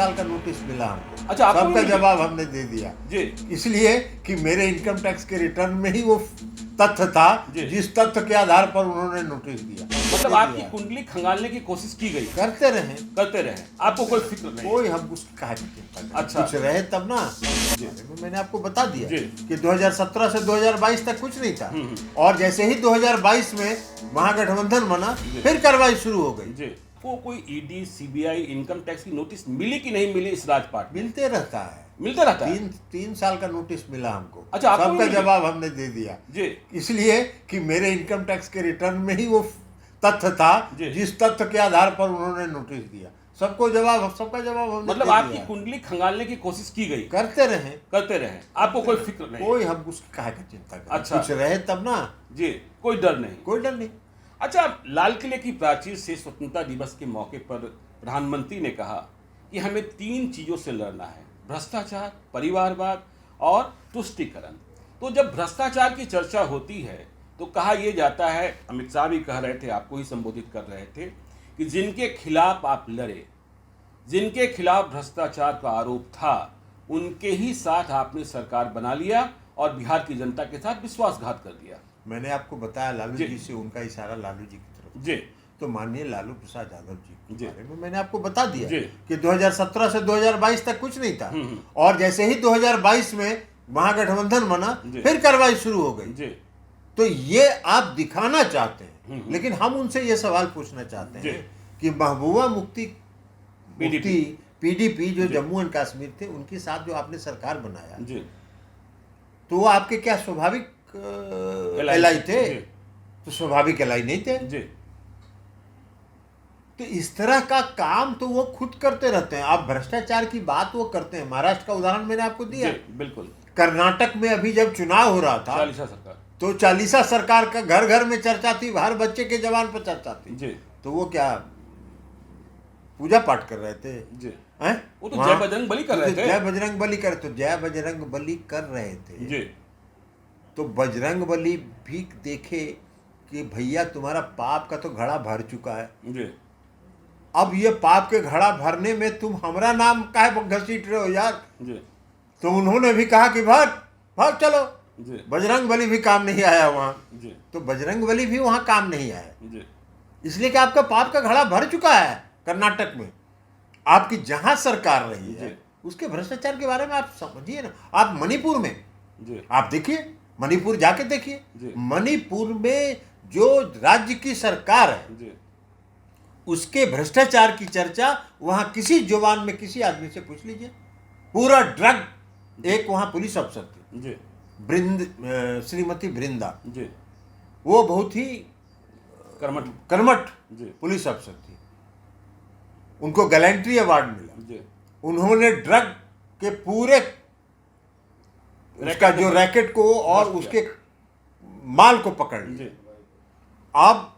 साल का नोटिस मिला हमको। अच्छा, आपको सबका भी जवाब हमने दे दिया जी। इसलिए कि मेरे इनकम टैक्स के रिटर्न में ही वो तथ्य था जी। जिस तथ्य के आधार पर उन्होंने नोटिस दिया। मतलब दे आपकी दिया। कुंडली खंगालने की कोशिश की गई, करते रहे, आपको कोई फिक्र नहीं। कोई हम उसकी काहे की चिंता करें? अच्छा। कुछ रहे तब ना। जी। मैंने आपको बता दिया जी। कि 2017 से 2022 तक कुछ नहीं था, और जैसे ही 2022 में महागठबंधन बना फिर कार्रवाई शुरू हो गई। जी। वो कोई ईडी, सीबीआई, इनकम टैक्स की नोटिस मिली कि नहीं मिली इस राजपाट में? मिलते रहता है, मिलता रहता है। तीन साल का नोटिस मिला हमको। अच्छा, आपको सबका भी मिली? जवाब हमने दे दिया जी। इसलिए कि मेरे इनकम टैक्स के रिटर्न में ही वो तथ्य था जी। जिस तथ्य के आधार पर उन्होंने नोटिस दिया। सबका जवाब हमने मतलब दे आपकी दिया। कुंडली खंगालने की कोशिश की गई, करते रहे, आपको कोई फिक्र नहीं। कोई हम उसकी काहे की चिंता करें? अच्छा। कुछ रहे तब ना। जी, कोई डर नहीं। कोई डर नहीं। अच्छा, लाल किले की प्राचीर से स्वतंत्रता दिवस के मौके पर प्रधानमंत्री ने कहा कि हमें 3 चीजों से लड़ना है: भ्रष्टाचार, परिवारवाद और तुष्टीकरण। तो जब भ्रष्टाचार की चर्चा होती है तो कहा यह जाता है, अमित शाह भी कह रहे थे, आपको ही संबोधित कर रहे थे, कि जिनके खिलाफ आप लड़े, जिनके खिलाफ भ्रष्टाचार का आरोप था, उनके ही साथ आपने सरकार बना लिया और बिहार की जनता के साथ विश्वासघात कर दिया। मैंने आपको बताया लालू जी। जी से उनका इशारा लालू जी की तरफ। जी। तो माननीय लालू प्रसाद यादव जी के जी। बारे में मैंने आपको बता दिया जी। कि 2017 से 2022 तक कुछ नहीं था, और जैसे ही 2022 में महागठबंधन बना जी। फिर कार्रवाई शुरू हो गई। जी। तो ये आप दिखाना चाहते हैं, लेकिन हम उनसे ये सवाल पूछना चाहते जी। हैं कि महबूबा मुफ्ती पीडीपी जो जी। जम्मू एंड कश्मीर थे, उनके साथ जो आपने सरकार बनाया, जी। तो वो आपके क्या स्वाभाविक एलाई थे? जी। तो स्वाभाविक एलाई नहीं थे। जी। तो इस तरह का काम तो वो खुद करते रहते हैं। आप भ्रष्टाचार की बात वो करते हैं। महाराष्ट्र का उदाहरण मैंने आपको दिया। जी, बिल्कुल। कर्नाटक में अभी जब चुनाव हो रहा था, चालीसा सरकार। तो चालीसा सरकार का घर घर में चर्चा थी, हर बच्चे के जवान पर चर्चा थी। जी। तो वो क्या पूजा पाठ कर रहे थे? जी। हैं? वो तो वहाँ- जय बजरंग बली कर रहे थे। जय बजरंग बली कर, तो जय बजरंग बली कर रहे थे। जी। तो बजरंग बली भी देखे कि भैया तुम्हारा पाप का तो घड़ा भर चुका है, जी। अब ये पाप के घड़ा भरने में तुम हमारा नाम काहे घसीट रहे हो यार? जी। तो उन्होंने भी कहा कि भाग चलो। जी। बजरंग बली भी काम नहीं आया वहां। जी। तो बजरंग बली भी वहां काम नहीं आया, जी। इसलिए कि आपका पाप का घड़ा भर चुका है। कर्नाटक में आपकी जहां सरकार रही है, उसके भ्रष्टाचार के बारे में आप समझिए ना। आप मणिपुर में जी। आप देखिए, मणिपुर जाके देखिए, जी। मणिपुर में जो राज्य की सरकार है, जी। उसके भ्रष्टाचार की चर्चा वहां किसी जुबान में किसी आदमी से पूछ लीजिए। पूरा ड्रग, एक वहां पुलिस अफसर थी, जी। श्रीमती वृंदा, जी। वो बहुत ही कर्मठ जी। पुलिस अफसर थी। उनको गैलेंट्री अवार्ड मिला। जी। उन्होंने ड्रग के पूरे उसका जो रैकेट को और उसके माल को पकड़ लिया। जी। अब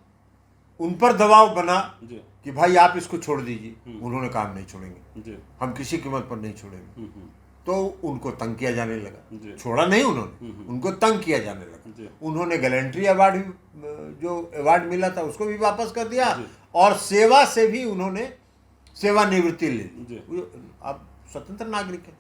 उन पर दबाव बना जी। कि भाई आप इसको छोड़ दीजिए। उन्होंने काम नहीं छोड़ेंगे, जी। हम किसी कीमत पर नहीं छोड़ेंगे। जी। तो उनको तंग किया जाने लगा। जी। छोड़ा नहीं उन्होंने, उनको तंग किया जाने लगा। जी। उन्होंने गैलेंट्री अवार्ड जो अवार्ड मिला था उसको भी वापस कर दिया, जी। और सेवा से भी उन्होंने सेवानिवृत्ति ले ली। जी। आप स्वतंत्र नागरिक है,